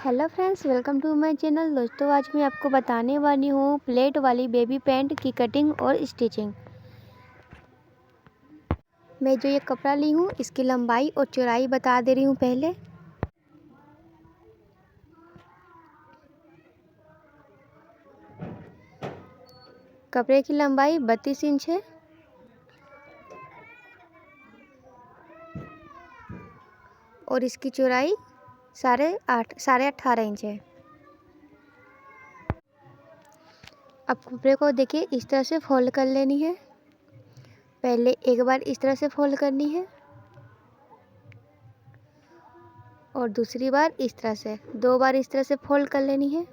Hello friends, welcome to my channel. दोस्तों, आज मैं आपको बताने वाली हूँ प्लेट वाली बेबी पैंट की कटिंग और स्टिचिंग। मैं जो ये कपड़ा ली हूँ इसकी लंबाई और चौड़ाई बता दे रही हूँ। पहले कपड़े की लंबाई 32 इंच है और इसकी चौड़ाई साढ़े 18 इंच है। अब कपड़े को देखिए, इस तरह से फोल्ड कर लेनी है। पहले एक बार इस तरह से फोल्ड करनी है और दूसरी बार इस तरह से, 2 बार इस तरह से फोल्ड कर लेनी है।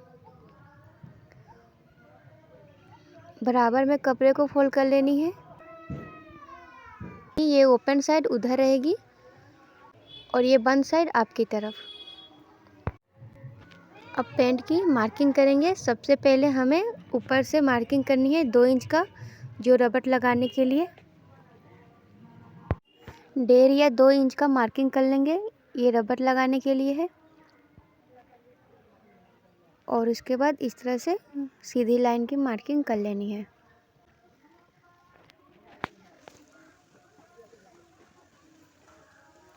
बराबर में कपड़े को फोल्ड कर लेनी है। ये ओपन साइड उधर रहेगी और ये बंद साइड आपकी तरफ। अब पैंट की मार्किंग करेंगे। सबसे पहले हमें ऊपर से मार्किंग करनी है 2 इंच का, जो रबड़ लगाने के लिए 1.5 या 2 इंच का मार्किंग कर लेंगे। ये रबड़ लगाने के लिए है। और उसके बाद इस तरह से सीधी लाइन की मार्किंग कर लेनी है।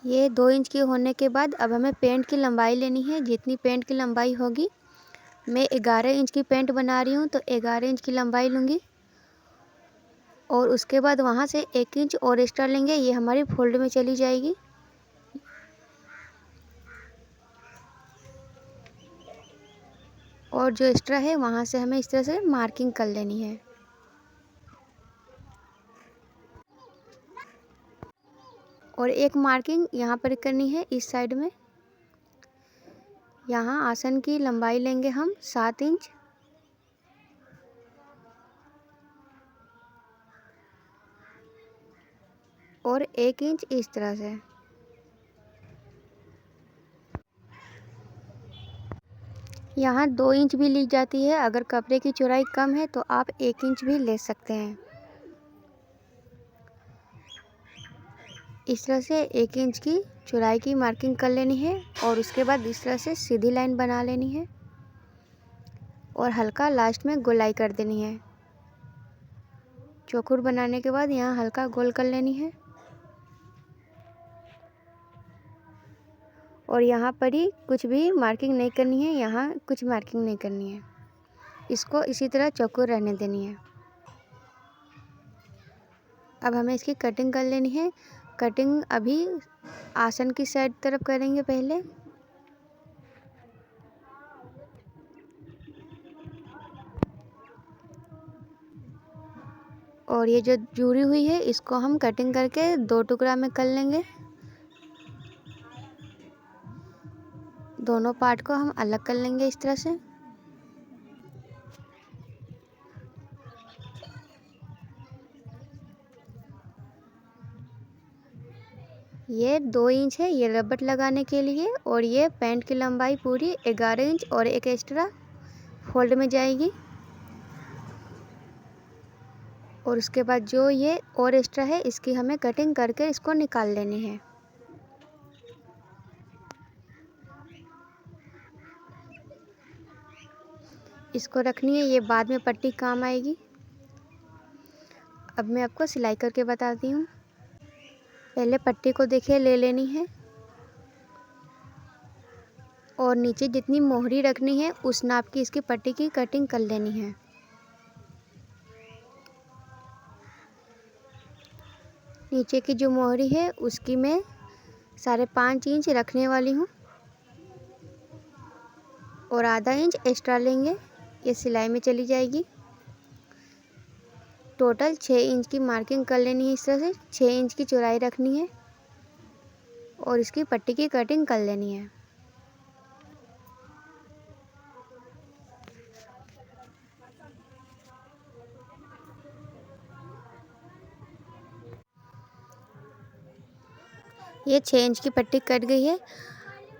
ये 2 इंच की होने के बाद अब हमें पेंट की लंबाई लेनी है। जितनी पेंट की लंबाई होगी, मैं 11 इंच की पेंट बना रही हूँ तो 11 इंच की लंबाई लूँगी। और उसके बाद वहाँ से 1 इंच और एक्स्ट्रा लेंगे। ये हमारी फोल्ड में चली जाएगी। और जो एक्स्ट्रा है वहाँ से हमें इस तरह से मार्किंग कर लेनी है। और एक मार्किंग यहाँ पर करनी है इस साइड में। यहाँ आसन की लंबाई लेंगे हम 7 इंच। और 1 इंच इस तरह से। यहाँ 2 इंच भी ली जाती है। अगर कपड़े की चौड़ाई कम है तो आप 1 इंच भी ले सकते हैं। इस तरह से 1 इंच की चौड़ाई की मार्किंग कर लेनी है और उसके बाद इस तरह से सीधी लाइन बना लेनी है और हल्का लास्ट में गोलाई कर देनी है। चौकोर बनाने के बाद यहाँ हल्का गोल कर लेनी है और यहाँ पर ही कुछ भी मार्किंग नहीं करनी है। यहाँ कुछ मार्किंग नहीं करनी है। इसको इसी तरह चौकोर रहने देनी है। अब हमें इसकी कटिंग कर लेनी है। कटिंग अभी आसन की साइड तरफ करेंगे पहले। और ये जो जुड़ी हुई है इसको हम कटिंग करके 2 टुकड़ा में कर लेंगे। दोनों पार्ट को हम अलग कर लेंगे इस तरह से। ये 2 इंच है ये रबड़ लगाने के लिए और ये पैंट की लंबाई पूरी 11 इंच और एक एक्स्ट्रा फोल्ड में जाएगी। और उसके बाद जो ये और एक्स्ट्रा है इसकी हमें कटिंग करके इसको निकाल लेनी है। इसको रखनी है, ये बाद में पट्टी काम आएगी। अब मैं आपको सिलाई करके बताती हूँ। पहले पट्टी को देखिए ले लेनी है और नीचे जितनी मोहरी रखनी है उस नाप की इसकी पट्टी की कटिंग कर लेनी है। नीचे की जो मोहरी है उसकी मैं 5.5 इंच रखने वाली हूँ और आधा इंच एक्स्ट्रा लेंगे। ये सिलाई में चली जाएगी। टोटल 6 इंच की मार्किंग कर लेनी है। इस तरह से 6 इंच की चौड़ाई रखनी है और इसकी पट्टी की कटिंग कर लेनी है। ये 6 इंच की पट्टी कट गई है।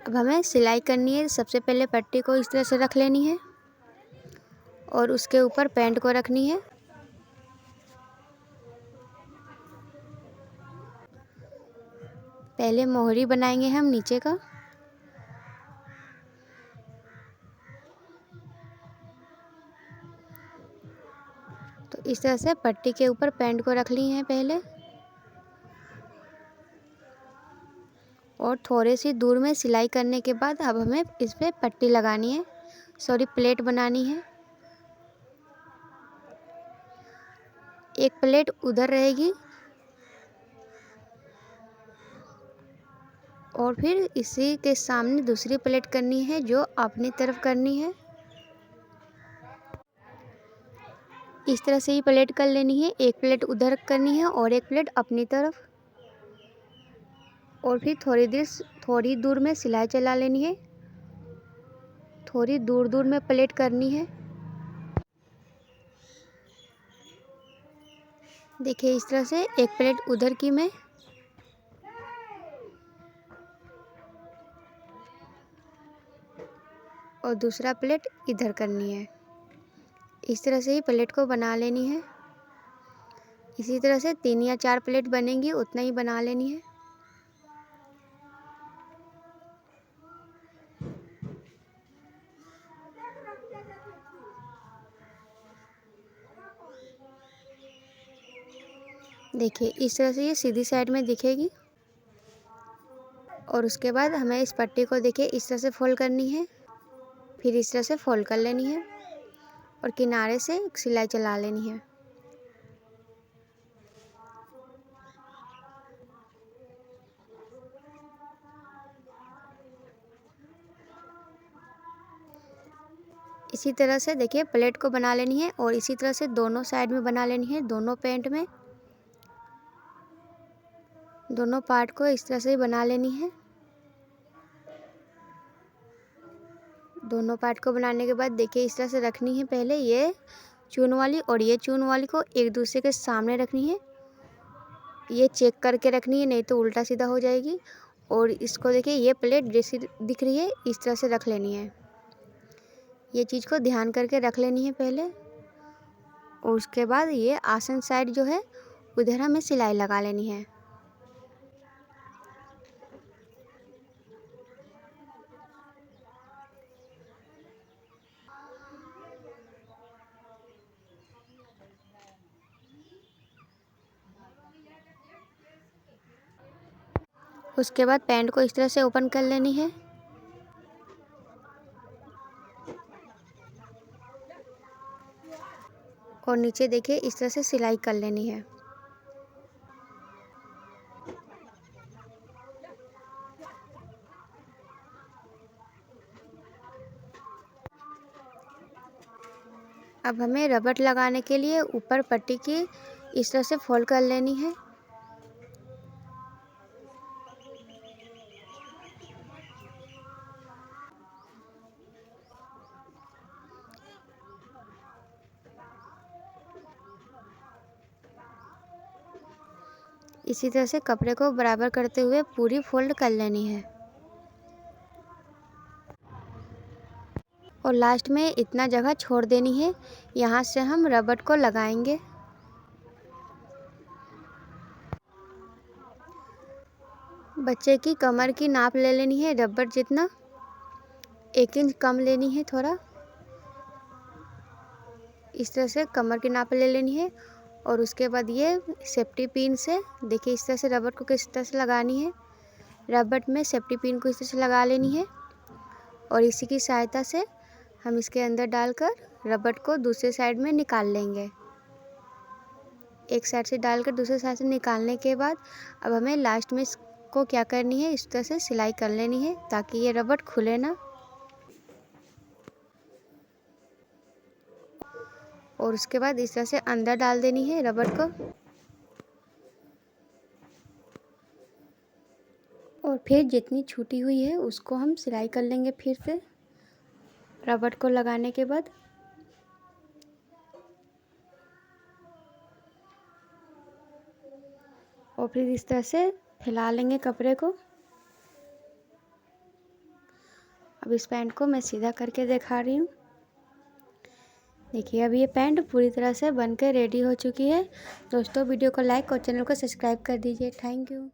अब हमें सिलाई करनी है। सबसे पहले पट्टी को इस तरह से रख लेनी है और उसके ऊपर पैंट को रखनी है। पहले मोहरी बनाएंगे हम नीचे का। इस तरह से पट्टी के ऊपर पैंट को रख ली है पहले, और थोड़ी सी दूर में सिलाई करने के बाद अब हमें इस पर पट्टी लगानी है, सॉरी प्लेट बनानी है। एक प्लेट उधर रहेगी और फिर इसी के सामने दूसरी प्लेट करनी है जो अपनी तरफ करनी है। इस तरह से ही प्लेट कर लेनी है, एक प्लेट उधर करनी है और एक प्लेट अपनी तरफ, और फिर थोड़ी दूर में सिलाई चला लेनी है, थोड़ी दूर दूर में प्लेट करनी है। देखिए इस तरह से एक प्लेट उधर की में और दूसरा प्लेट इधर करनी है। इस तरह से ही प्लेट को बना लेनी है। इसी तरह से 3 या 4 प्लेट बनेंगी, उतना ही बना लेनी है। देखिए इस तरह से ये सीधी साइड में दिखेगी, और उसके बाद हमें इस पट्टी को देखिए इस तरह से फोल्ड करनी है, फिर इस तरह से फोल्ड कर लेनी है और किनारे से सिलाई चला लेनी है। इसी तरह से देखिए प्लेट को बना लेनी है और इसी तरह से दोनों साइड में बना लेनी है। दोनों पैंट में दोनों पार्ट को इस तरह से ही बना लेनी है। दोनों पार्ट को बनाने के बाद देखिए इस तरह से रखनी है, पहले ये चून वाली और ये चून वाली को एक दूसरे के सामने रखनी है। ये चेक करके रखनी है, नहीं तो उल्टा सीधा हो जाएगी। और इसको देखिए ये प्लेट जैसी दिख रही है इस तरह से रख लेनी है। ये चीज़ को ध्यान करके रख लेनी है पहले, और उसके बाद ये आसन साइड जो है उधर हमें सिलाई लगा लेनी है। उसके बाद पैंट को इस तरह से ओपन कर लेनी है, और नीचे देखिए इस तरह से सिलाई कर लेनी है। अब हमें रबड़ लगाने के लिए ऊपर पट्टी की इस तरह से फोल्ड कर लेनी है। इसी तरह से कपड़े को बराबर करते हुए पूरी फोल्ड कर लेनी है, और लास्ट में इतना जगह छोड़ देनी है, यहाँ से हम रबड़ को लगाएंगे। बच्चे की कमर की नाप ले लेनी है, रबड़ जितना 1 इंच कम लेनी है थोड़ा। इस तरह से कमर की नाप ले लेनी है, और उसके बाद ये सेफ्टी पिन से देखिए इस तरह से रबड़ को किस तरह से लगानी है। रबड़ में सेफ्टी पिन को इस तरह से लगा लेनी है, और इसी की सहायता से हम इसके अंदर डालकर रबड़ को दूसरे साइड में निकाल लेंगे। एक साइड से डालकर दूसरे साइड से निकालने के बाद अब हमें लास्ट में इसको क्या करनी है, इस तरह से सिलाई कर लेनी है ताकि ये रबड़ खुले ना। और उसके बाद इस तरह से अंदर डाल देनी है रबड़ को, और फिर जितनी छूटी हुई है उसको हम सिलाई कर लेंगे फिर से रबड़ को लगाने के बाद। और फिर इस तरह से फैला लेंगे कपड़े को। अब इस पैंट को मैं सीधा करके दिखा रही हूँ। देखिए अब ये पैंट पूरी तरह से बनकर रेडी हो चुकी है। दोस्तों वीडियो को लाइक और चैनल को सब्सक्राइब कर दीजिए। Thank you.